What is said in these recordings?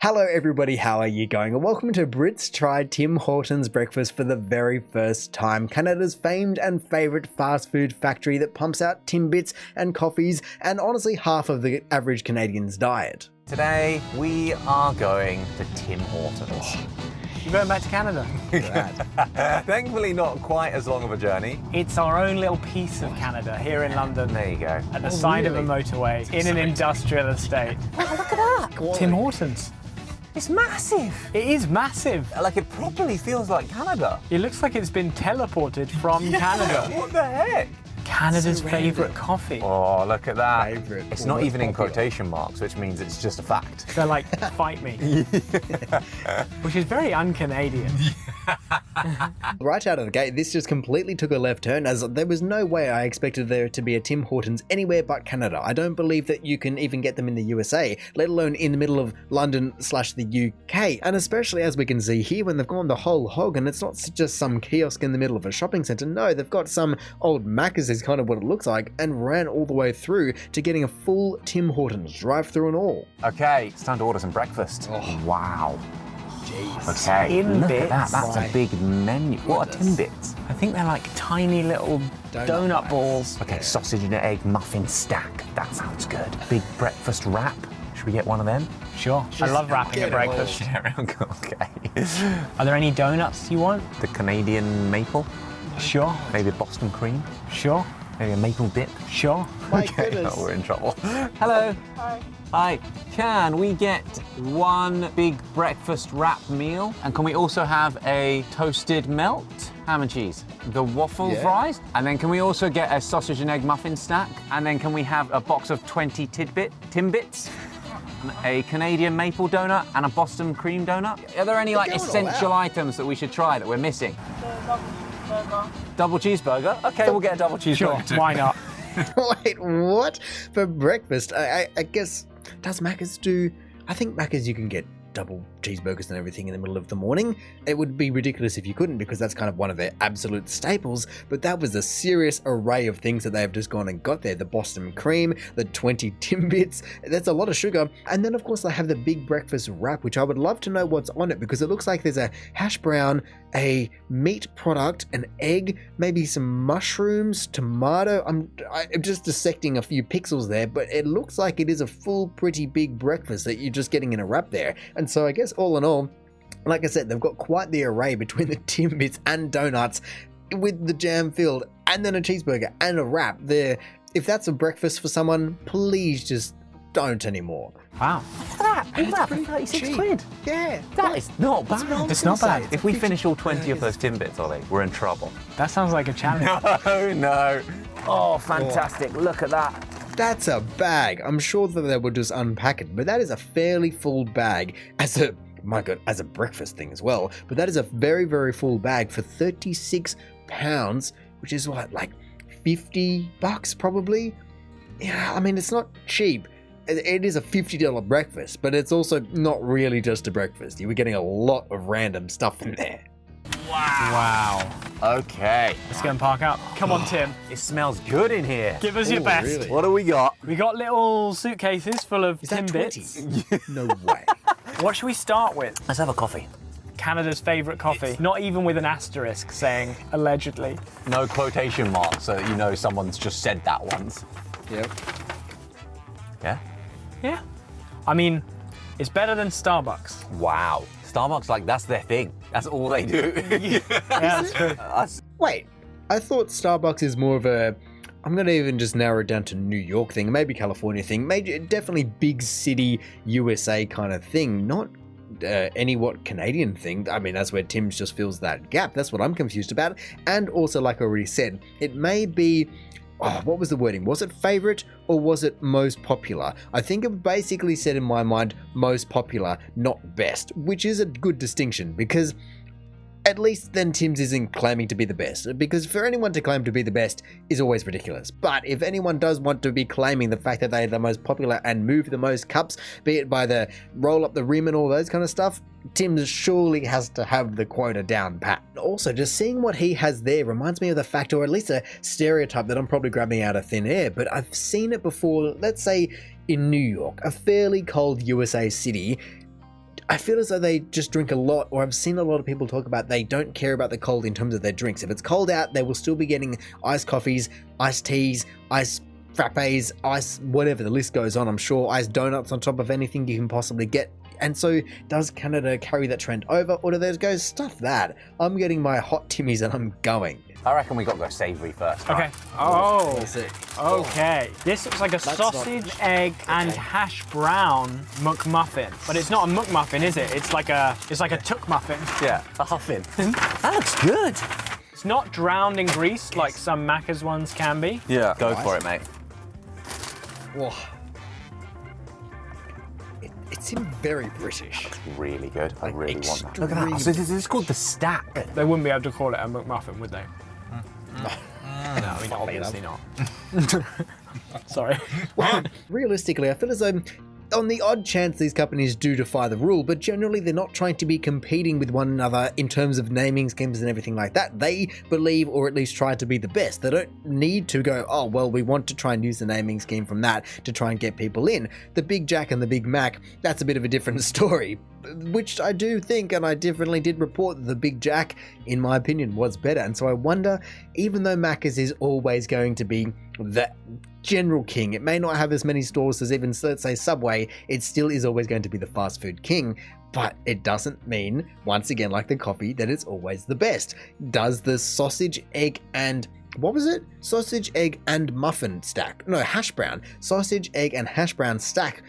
Hello everybody, how are you going? And welcome to Brits Try Tim Horton's breakfast for the very first time. Canada's famed and favourite fast food factory that pumps out Timbits and coffees and honestly half of the average Canadian's diet. Today we are going to Tim Hortons. You're going back to Canada? Thankfully not quite as long of a journey. It's our own little piece of Canada here in London. There you go. At the side of a motorway in an industrial estate. Wow, look at that! Tim Hortons. It's massive! It is massive. Like it properly feels like Canada. It looks like it's been teleported from Canada. What the heck? Canada's favourite coffee. Oh, look at that. Favourite. It's not even in quotation marks, which means it's just a fact. They're like, fight me. Which is very un-Canadian. Right out of the gate, this just completely took a left turn as there was no way I expected there to be a Tim Hortons anywhere but Canada. I don't believe that you can even get them in the USA, let alone in the middle of London/the UK. And especially as we can see here when they've gone the whole hog and it's not just some kiosk in the middle of a shopping centre. No, they've got some old Macca's is kind of what it looks like and ran all the way through to getting a full Tim Hortons drive-through and all. Okay, it's time to order some breakfast. Oh. Wow. Jeez. Okay, look at that. Timbits. That's a big menu. What are Timbits? I think they're like tiny little donut balls. Okay, sausage and egg muffin stack. That sounds good. Big breakfast wrap. Should we get one of them? Sure. I love wrapping at breakfast. Okay. Are there any donuts you want? The Canadian maple? Sure. Maybe a Boston cream? Sure. Maybe a maple dip? Sure. My goodness. Oh, we're in trouble. Hello. Hi. Hi. Can we get one big breakfast wrap meal? And can we also have a toasted melt? Ham and cheese. The waffle fries? And then can we also get a sausage and egg muffin stack? And then can we have a box of 20 Timbits? A Canadian maple donut and a Boston cream donut? Are there any like going all essential out. items that we should try that we're missing? The burger. Double cheeseburger? Okay, we'll get a double Sure. cheeseburger. Why not? Wait, what? For breakfast? I guess, does Macca's do... I think Macca's you can get double cheeseburgers and everything in the middle of the morning. It would be ridiculous if you couldn't because that's kind of one of their absolute staples, but that was a serious array of things that they've just gone and got there. The Boston cream, the 20 Timbits, that's a lot of sugar. And then of course they have the big breakfast wrap, which I would love to know what's on it because it looks like there's a hash brown, a meat product, an egg, maybe some mushrooms, tomato. I'm just dissecting a few pixels there, but it looks like it is a full pretty big breakfast that you're just getting in a wrap there. And so I guess all in all, like I said, they've got quite the array between the Timbits and donuts with the jam filled and then a cheeseburger and a wrap there. If that's a breakfast for someone, please just don't anymore. Wow. Look at that. Look at that for 36 quid. Yeah. That is not bad. It's not bad. If we finish all 20 of those Timbits, Ollie, we're in trouble. That sounds like a challenge. No. Oh, fantastic. Look at that. That's a bag. I'm sure that they would just unpack it, but that is a fairly full bag as a, my God, as a breakfast thing as well. But that is a very, very full bag for £36, which is what, like $50 probably? Yeah, I mean, it's not cheap. It is a $50 breakfast, but it's also not really just a breakfast. You were getting a lot of random stuff in there. Wow. Okay. Let's go and park up. Come on, Tim. It smells good in here. Give us your Ooh, best. really? What do we got? We got little suitcases full of Is that Timbits. 20? No way. What should we start with? Let's have a coffee. Canada's favourite coffee. Not even with an asterisk saying allegedly. No quotation marks so that you know someone's just said that once. Yep. Yeah? Yeah. I mean, it's better than Starbucks. Wow. Starbucks, like, that's their thing. That's all they do. Yeah, that's true. Wait, I thought Starbucks is more of a, I'm going to even just narrow it down to New York thing, maybe California thing, maybe definitely big city USA kind of thing, not any what Canadian thing. I mean, that's where Tim's just fills that gap. That's what I'm confused about. And also, like I already said, it may be, what was the wording? Was it favorite or was it most popular? I think it basically said in my mind, most popular, not best, which is a good distinction because at least then Tim's isn't claiming to be the best, because for anyone to claim to be the best is always ridiculous. But if anyone does want to be claiming the fact that they're the most popular and move the most cups, be it by the roll up the rim and all those kind of stuff, Tim surely has to have the quota down pat. Also, just seeing what he has there reminds me of the fact, or at least a stereotype that I'm probably grabbing out of thin air, but I've seen it before, let's say in New York, a fairly cold USA city. I feel as though they just drink a lot, or I've seen a lot of people talk about they don't care about the cold in terms of their drinks. If it's cold out, they will still be getting iced coffees, iced teas, iced frappes, ice, whatever, the list goes on. I'm sure iced donuts on top of anything you can possibly get. And so does Canada carry that trend over, or do they just go, stuff that, I'm getting my hot Timmies and I'm going? I reckon we got to go savoury first. Okay. Right? Oh. Let's see. Okay. This looks like a sausage, egg, and hash brown McMuffin. But it's not a McMuffin, is it? It's like a Tuk muffin. Yeah, a huffin. That looks good. It's not drowned in grease like some Macca's ones can be. Yeah. Go for it, mate. Whoa. It seemed very British. Looks really good. I really want that. Look at extremely- that. So this is called the stack. They wouldn't be able to call it a McMuffin, would they? No, I mean, obviously not. Sorry. Well, realistically, I feel as though on the odd chance these companies do defy the rule, but generally they're not trying to be competing with one another in terms of naming schemes and everything like that. They believe, or at least try to be the best. They don't need to go, oh, well, we want to try and use the naming scheme from that to try and get people in. The Big Jack and the Big Mac, that's a bit of a different story, which I do think, and I definitely did report that the Big Jack, in my opinion, was better. And so I wonder, even though Macca's is always going to be the general king, it may not have as many stores as even, let's say, Subway, it still is always going to be the fast food king, but it doesn't mean, once again, like the coffee, that it's always the best. Does the sausage, egg, and what was it? Sausage, egg, and muffin stack? No, hash brown. Sausage, egg, and hash brown stack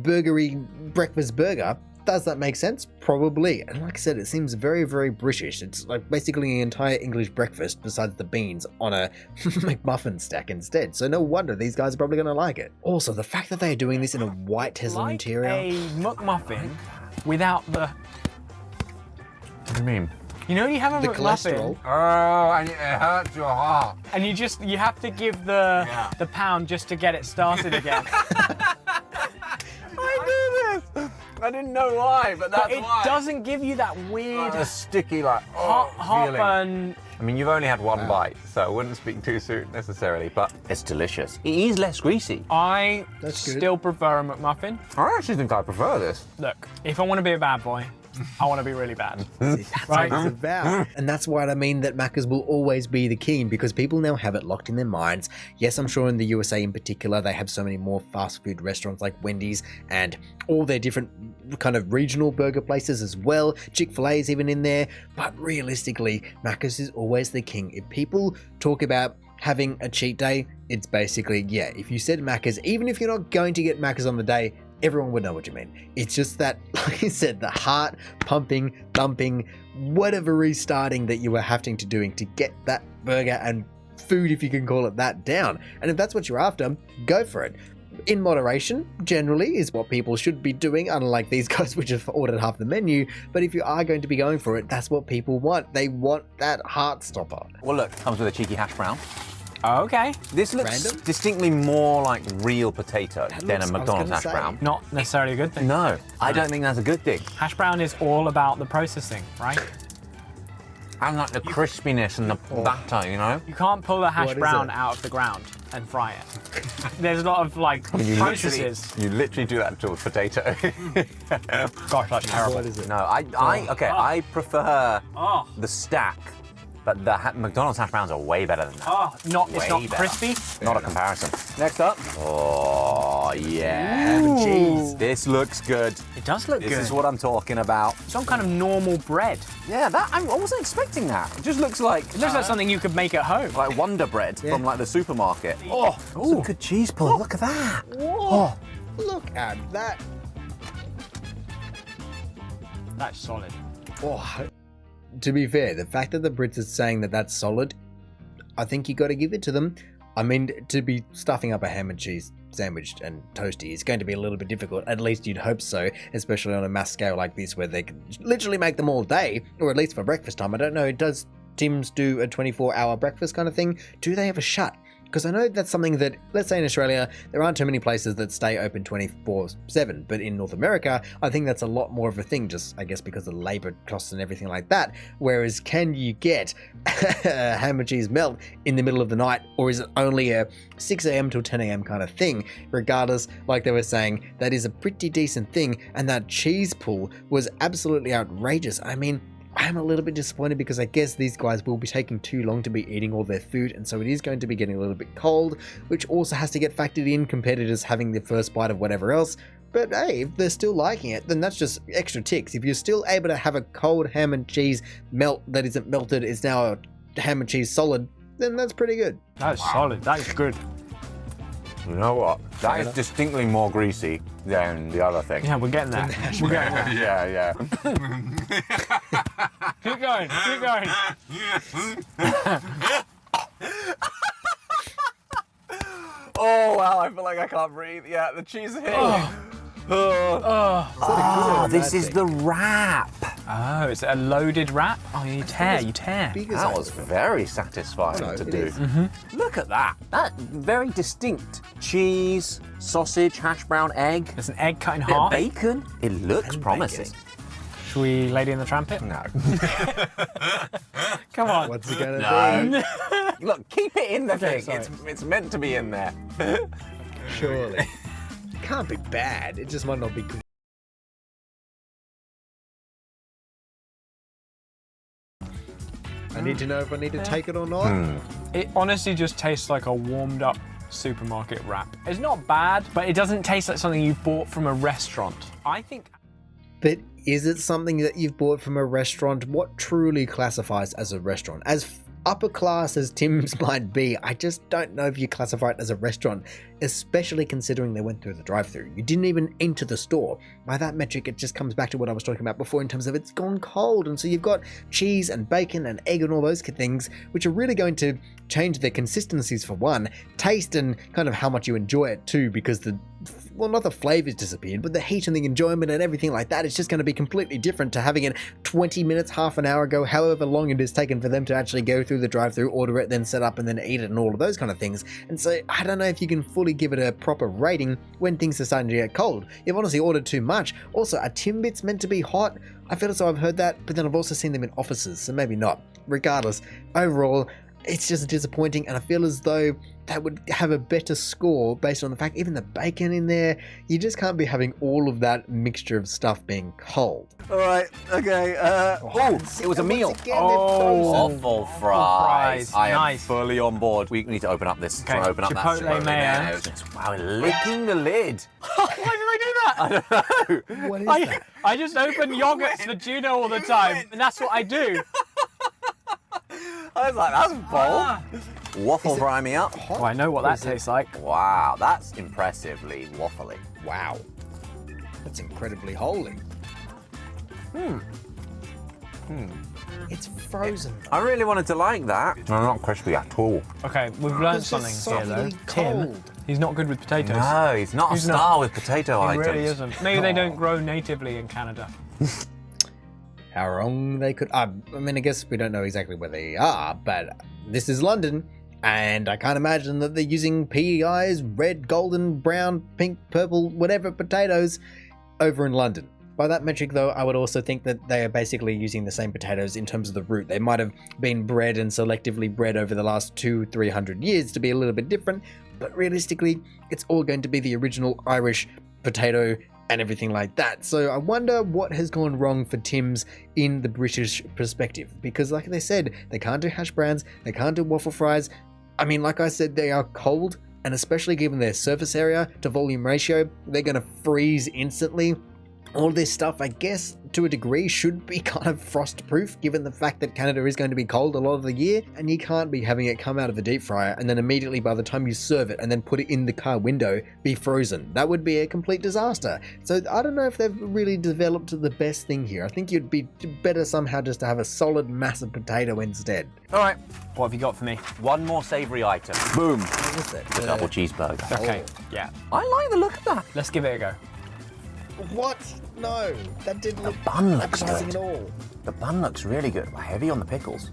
burgery breakfast burger. Does that make sense? Probably. And like I said, it seems very, very British. It's like basically an entire English breakfast besides the beans on a McMuffin stack instead. So no wonder these guys are probably going to like it. Also, the fact that they're doing this in a white Tesla Like interior. a McMuffin without the... What do you mean? You know, you have a The McMuffin, cholesterol. Oh, and it hurts your heart. and you have to give the pound just to get it started again. I knew this. I didn't know why, but that's But it why. doesn't give you that weird A sticky, like, hot feeling. heartburn. I mean, you've only had one bite, so I wouldn't speak too soon necessarily, but it's delicious. It is less greasy. I That's good. still prefer a McMuffin. I actually think I prefer this. Look, if I want to be a bad boy, I want to be really bad. That's Right. what it's about. And that's why I mean that Macca's will always be the king, because people now have it locked in their minds. Yes, I'm sure in the USA in particular, they have so many more fast food restaurants like Wendy's and all their different kind of regional burger places as well. Chick-fil-A is even in there. But realistically, Macca's is always the king. If people talk about having a cheat day, it's basically, yeah, if you said Macca's, even if you're not going to get Macca's on the day, everyone would know what you mean. It's just that, like I said, the heart pumping, thumping, whatever restarting that you were having to doing to get that burger and food, if you can call it that, down. And if that's what you're after, go for it. In moderation, generally, is what people should be doing, unlike these guys which have ordered half the menu. But if you are going to be going for it, that's what people want. They want that heart stopper. Well, look, comes with a cheeky hash brown. Okay. This looks Random? distinctly more like real potato than looks- a I was McDonald's gonna hash say. brown. Not necessarily a good thing. No, I don't think that's a good thing. Hash brown is all about the processing, right? And like the crispiness and the batter, you know? You can't pull a hash What is brown it? out of the ground and fry it. There's a lot of like processes. You literally do that to a potato. Gosh, that's terrible. What is it? No, I prefer Oh, the stack, but the McDonald's hash browns are way better than that. oh, it's not Way better. crispy. Not a comparison. Next up. Oh, yeah. Ooh. This looks good. It does look This good. is what I'm talking about. Some kind of normal bread. Yeah, I wasn't expecting that. It just looks like It looks like something you could make at home. like Wonder Bread from like the supermarket. Oh, Ooh. a good cheese pull. Look at that. Oh, Look at that. That's solid. Oh, to be fair, the fact that the Brits are saying that that's solid, I think you got to give it to them. I mean, to be stuffing up a ham and cheese sandwich and toasty is going to be a little bit difficult. At least you'd hope so, especially on a mass scale like this where they can literally make them all day, or at least for breakfast time. I don't know, does Tim's do a 24-hour breakfast kind of thing? Do they ever shut? Because I know that's something that, let's say in Australia, there aren't too many places that stay open 24/7, but in North America, I think that's a lot more of a thing, just I guess because of labor costs and everything like that. Whereas, can you get a ham and cheese melt in the middle of the night, or is it only a 6 a.m. till 10 a.m. kind of thing? Regardless, like they were saying, that is a pretty decent thing, and that cheese pull was absolutely outrageous. I mean, I'm a little bit disappointed because I guess these guys will be taking too long to be eating all their food, and so it is going to be getting a little bit cold, which also has to get factored in compared to just having the first bite of whatever else. But hey, if they're still liking it, then that's just extra ticks. If you're still able to have a cold ham and cheese melt that isn't melted, is now a ham and cheese solid, then that's pretty good. That's solid. That is good. You know what? That is distinctly more greasy than the other thing. Yeah, we're getting there. We're getting there. Yeah. Keep going. Keep going. Oh, wow, I feel like I can't breathe. Yeah, the cheese hit. This is the wrap. Oh, it's a loaded wrap? Oh, you tear. That was very satisfying to do. Look at that. That very distinct cheese, sausage, hash brown, egg. There's an egg cut in Bit of half. bacon. It looks promising. Should we Lady in the Trumpet? No. Come on. What's it gonna be? Look, keep it in the Okay, thing. sorry. It's meant to be in there. Surely. Can't be bad. It just might not be good. I need to know if I need to take it or not. It honestly just tastes like a warmed up supermarket wrap. It's not bad, but it doesn't taste like something you bought from a restaurant. I think. But is it something that you've bought from a restaurant? What truly classifies as a restaurant? As upper class as Tim's might be, I just don't know if you classify it as a restaurant, especially considering they went through the drive-thru. You didn't even enter the store. By that metric, it just comes back to what I was talking about before in terms of it's gone cold, and so you've got cheese and bacon and egg and all those things, which are really going to change their consistencies for one, taste and kind of how much you enjoy it too, because not the flavors disappeared, but the heat and the enjoyment and everything like that is just going to be completely different to having it 20 minutes, half an hour ago, however long it is taken for them to actually go through the drive-thru, order it, then set up and then eat it and all of those kind of things. And so I don't know if you can fully give it a proper rating when things are starting to get cold. You've honestly ordered too much. Also, are Timbits meant to be hot? I feel as though I've heard that, but then I've also seen them in offices, so maybe not. Regardless, overall, it's just disappointing, and I feel as though that would have a better score based on the fact even the bacon in there, you just can't be having all of that mixture of stuff being cold. All right, okay. It was a meal. Again, Waffle fries. I am Nice. fully on board. We need to open up this. Okay, Try to open up Chipotle that mayo. Wow, licking the lid. Why did I do that? I don't know. What is that? I just open yogurts for Juno all the time, and that's what I do. I was like, that's bold. Waffle fry me up. Oh, I know what that tastes like. Wow, that's impressively waffly. Wow. That's incredibly holy. It's frozen. I really wanted to like that. No, not crispy at all. Okay, we've learned It's something just here, though. softly Tim, cold. he's not good with potatoes. No, he's not a He's star not. with potato He items. really isn't. Maybe they don't grow natively in Canada. How wrong they could. I mean, I guess we don't know exactly where they are, but this is London, and I can't imagine that they're using PEI's red, golden, brown, pink, purple, whatever potatoes over in London. By that metric, though, I would also think that they are basically using the same potatoes in terms of the root. They might have been bred and selectively bred over the last 200-300 years to be a little bit different, but realistically, it's all going to be the original Irish potato and everything like that. So I wonder what has gone wrong for Tim's in the British perspective, because like they said, they can't do hash browns, they can't do waffle fries. I mean, like I said, they are cold, and especially given their surface area to volume ratio, they're going to freeze instantly. All this stuff, I guess, to a degree, should be kind of frost-proof, given the fact that Canada is going to be cold a lot of the year, and you can't be having it come out of the deep fryer and then immediately by the time you serve it and then put it in the car window, be frozen. That would be a complete disaster. So I don't know if they've really developed the best thing here. I think you'd be better somehow just to have a solid, massive potato instead. All right, What have you got for me? one more savoury item. Boom. What was that? The double cheeseburger. Okay, yeah. I like the look of that. Let's give it a go. What? No, that didn't look Bun looks appetizing good. at all. The bun looks really good. Heavy on the pickles.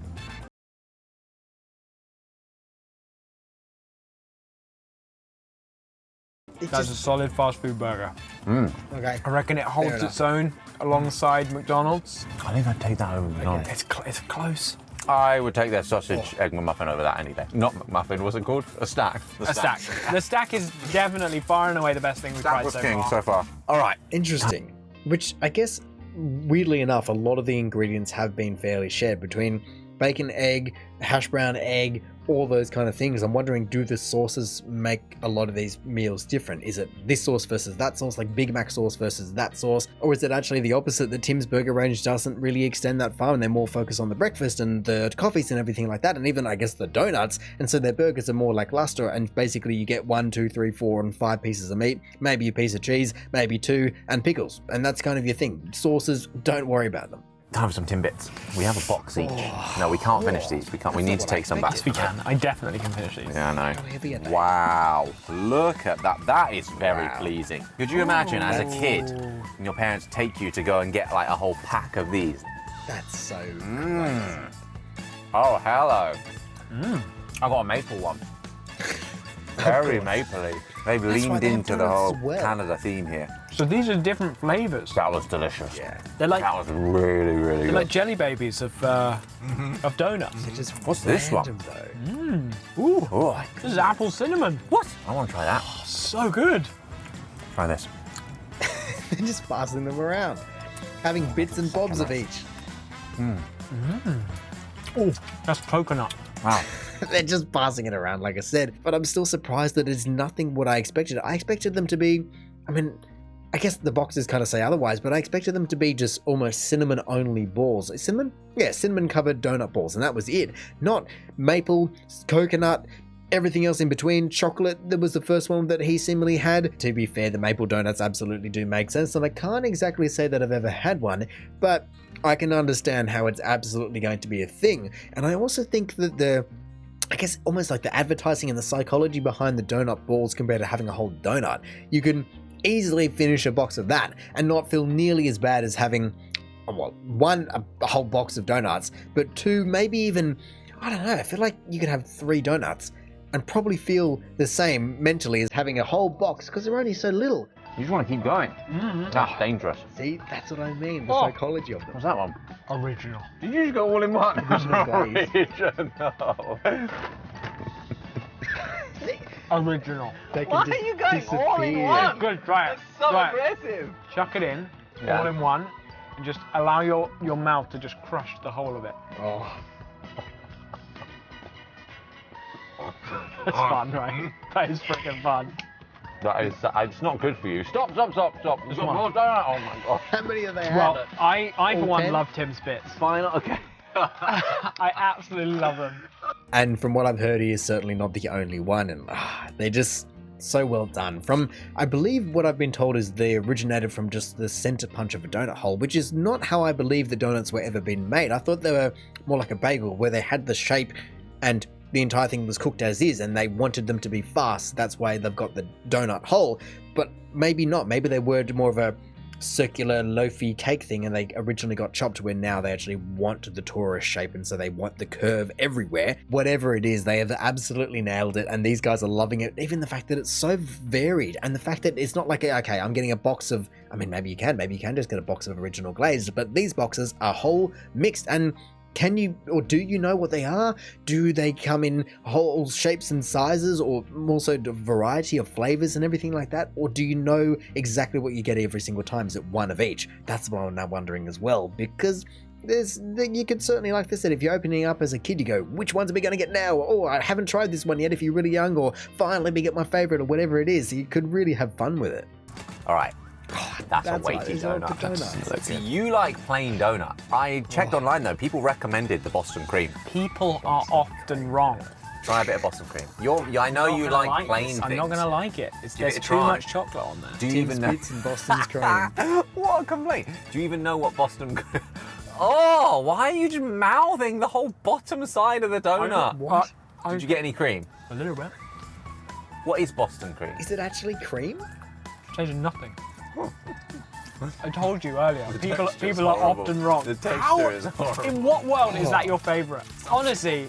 That's a solid fast food burger. Okay. I reckon it holds enough. its own alongside McDonald's. I think I'd take that over McDonald's. It's close. I would take their sausage egg McMuffin over that any day. Not McMuffin, what's it called? A stack. A stack. The stack is definitely far and away the best thing we've Stack tried was so king far. so far. All right, interesting. Which I guess, weirdly enough, a lot of the ingredients have been fairly shared between bacon, egg, hash brown, egg, all those kind of things. I'm wondering, do the sauces make a lot of these meals different? Is it this sauce versus that sauce, like Big Mac sauce versus that sauce? Or is it actually the opposite, that Tim's burger range doesn't really extend that far and they're more focused on the breakfast and the coffees and everything like that, and even, I guess, the donuts, and so their burgers are more lackluster, and basically you get 1, 2, 3, 4, and 5 pieces of meat, maybe a piece of cheese, maybe 2, and pickles, and that's kind of your thing. Sauces, don't worry about them. Time for some Timbits. We have a box each. No, we can't finish these. We can't. We need to take some back. Yes, we can. I definitely can finish these. Yeah, I know. How heavy are they? Wow, look at that. That is very pleasing. Could you imagine as a kid, and your parents take you to go and get like a whole pack of these? That's so Oh, hello. I got a maple one. Very mapley. They've That's why leaned they have into the donuts whole as well. Canada theme here. So these are different flavors. That was delicious. Yeah. They're like That was really, really they're good. like jelly babies of donuts. They're just What's this one? random, though. Ooh, Oh, this is apple cinnamon. what? I want to try that. So good. Try this. They're just passing them around, having bits and bobs of each. Oh, that's coconut. Wow. They're just passing it around, like I said, but I'm still surprised that it's nothing what I expected. I expected them to be, I mean, I guess the boxes kind of say otherwise, but I expected them to be just almost cinnamon-only balls. Cinnamon? Yeah, cinnamon-covered donut balls, and that was it. Not maple, coconut, everything else in between. Chocolate, that was the first one that he seemingly had. To be fair, the maple donuts absolutely do make sense, and I can't exactly say that I've ever had one, but I can understand how it's absolutely going to be a thing. And I also think that I guess almost like the advertising and the psychology behind the donut balls compared to having a whole donut. You can easily finish a box of that and not feel nearly as bad as having, well, 1, a whole box of donuts, but 2, maybe even, I don't know, I feel like you could have 3 donuts and probably feel the same mentally as having a whole box because they're only so little. You just want to keep going. That's dangerous. See, that's what I mean, the psychology of them. What's that one? Original. Did you just go all in one? Original glaze. Original. Original. They can Why just are you going all in disappear. one? Good, try it. So Right. aggressive. Chuck it in, Yeah. all in one, and just allow your mouth to just crush the whole of it. Oh, That's fun, right? That is freaking fun. That is, it's not good for you. Stop. There's one. one more donut. Oh my god. how many have they had? Well, I for All one 10? love Tim's bits. Fine, okay. I absolutely love them. And from what I've heard, he is certainly not the only one, and they're just so well done. From, I believe what I've been told is they originated from just the center punch of a donut hole, which is not how I believe the donuts were ever been made. I thought they were more like a bagel, where they had the shape and the entire thing was cooked as is, and they wanted them to be fast. That's why they've got the donut hole, but maybe not. Maybe they were more of a circular loafy cake thing, and they originally got chopped, where now they actually want the torus shape, and so they want the curve everywhere. Whatever it is, they have absolutely nailed it, and these guys are loving it. Even the fact that it's so varied, and the fact that it's not like, okay, I'm getting a box of, I mean, maybe you can just get a box of original glazed, but these boxes are whole mixed. And can you, or do you know what they are? Do they come in whole shapes and sizes, or also the variety of flavors and everything like that? Or do you know exactly what you get every single time? Is it one of each? That's what I'm now wondering as well, because you could certainly, like I said, if you're opening up as a kid, you go, which ones are we going to get now? Oh, I haven't tried this one yet if you're really young, or fine, let me get my favorite, or whatever it is. You could really have fun with it. All right. That's a That's weighty right, there's a lot donut. of donuts. So you like plain donut. I checked online though, people recommended the Boston cream. People are often wrong. Try a bit of Boston cream. I know you like plain this. things. I'm not gonna like it. Give it There's a too try. much chocolate on there. Do you Tim's even know? Bits and Boston's cream. What a complaint. Do you even know what Boston cream... Oh, why are you just mouthing the whole bottom side of the donut? What? Did you get any cream? A little bit. What is Boston cream? Is it actually cream? Tastes of nothing. I told you earlier. People texture's are horrible. often wrong. The texture How? is horrible. In what world is that your favourite? Honestly.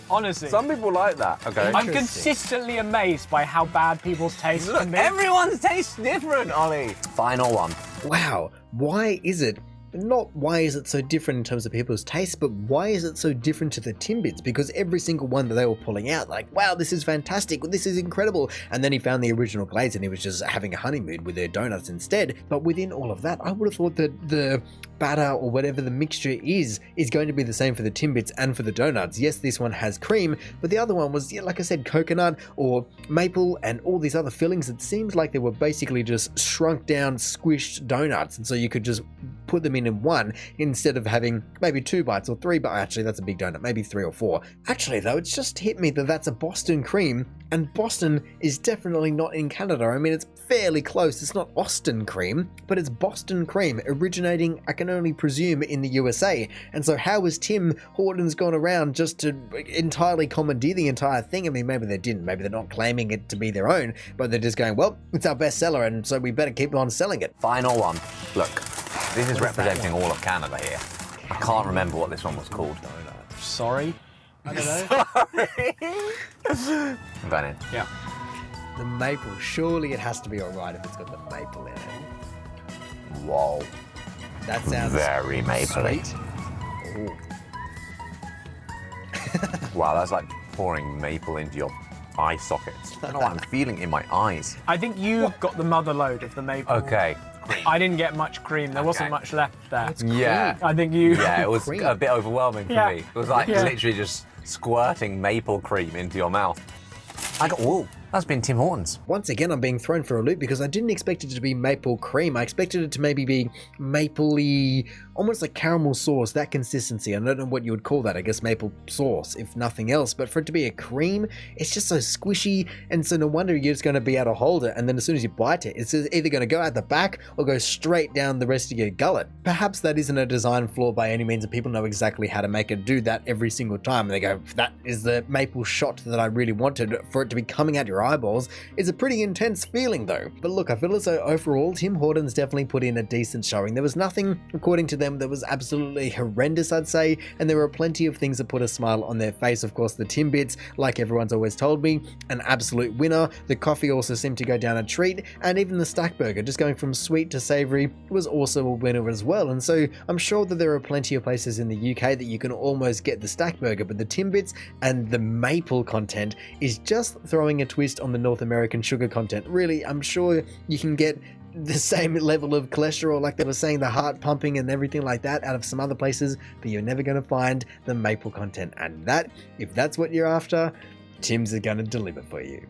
Some people like that. Okay. I'm consistently amazed by how bad people's taste Look, can be. everyone's taste different, Ollie. Final one. Wow, why is it? Not why is it so different in terms of people's tastes, but why is it so different to the Timbits? Because every single one that they were pulling out, like, wow, this is fantastic, this is incredible. And then he found the original glaze and he was just having a honeymoon with their donuts instead. But within all of that, I would have thought that the batter or whatever the mixture is going to be the same for the Timbits and for the donuts. Yes, this one has cream, but the other one was, yeah, like I said, coconut or maple and all these other fillings. It seems like they were basically just shrunk down, squished donuts. And so you could just put them in one instead of having maybe 2 bites or 3 bites. Actually, that's a big donut, maybe 3 or 4. Actually, though, it's just hit me that that's a Boston cream, and Boston is definitely not in Canada. I mean, it's fairly close. It's not Austin cream, but it's Boston cream, originating, I can only presume, in the USA. And so how has Tim Hortons gone around just to entirely commandeer the entire thing? I mean, maybe they didn't. Maybe they're not claiming it to be their own, but they're just going, well, it's our bestseller, and so we better keep on selling it. Final one. Look, this is representing all of Canada here. I can't remember what this one was called. Sorry? I don't know. Sorry. I'm going in. Yeah. The maple, surely it has to be alright if it's got the maple in it. Whoa. That sounds very mapley. sweet. Ooh. Wow, that's like pouring maple into your eye sockets. I don't know what I'm feeling in my eyes. I think you got the mother load of the maple. Okay. I didn't get much cream. There wasn't much left there. Yeah. I think you... Yeah, it was Cream. a bit overwhelming for Yeah. me. It was like Yeah. literally just squirting maple cream into your mouth. Whoa, that's been Tim Hortons. Once again, I'm being thrown for a loop because I didn't expect it to be maple cream. I expected it to maybe be mapley, almost like caramel sauce, that consistency. I don't know what you would call that. I guess maple sauce, if nothing else. But for it to be a cream, it's just so squishy. And so no wonder you're just going to be able to hold it. And then as soon as you bite it, it's either going to go out the back or go straight down the rest of your gullet. Perhaps that isn't a design flaw by any means, and people know exactly how to make it do that every single time. And they go, that is the maple shot that I really wanted. For it to be coming out your eyeballs is a pretty intense feeling though. But look, I feel as though overall Tim Hortons definitely put in a decent showing. There was nothing, according to them, that was absolutely horrendous, I'd say, and there were plenty of things that put a smile on their face. Of course, the Timbits, like everyone's always told me, an absolute winner. The coffee also seemed to go down a treat, and even the stack burger, just going from sweet to savory, was also a winner as well. And so I'm sure that there are plenty of places in the UK that you can almost get the stack burger, but the Timbits and the maple content is just throwing a twist on the North American sugar content. Really, I'm sure you can get the same level of cholesterol, like they were saying, the heart pumping and everything like that, out of some other places, but you're never going to find the maple content. And that, if that's what you're after, Tim's are going to deliver for you.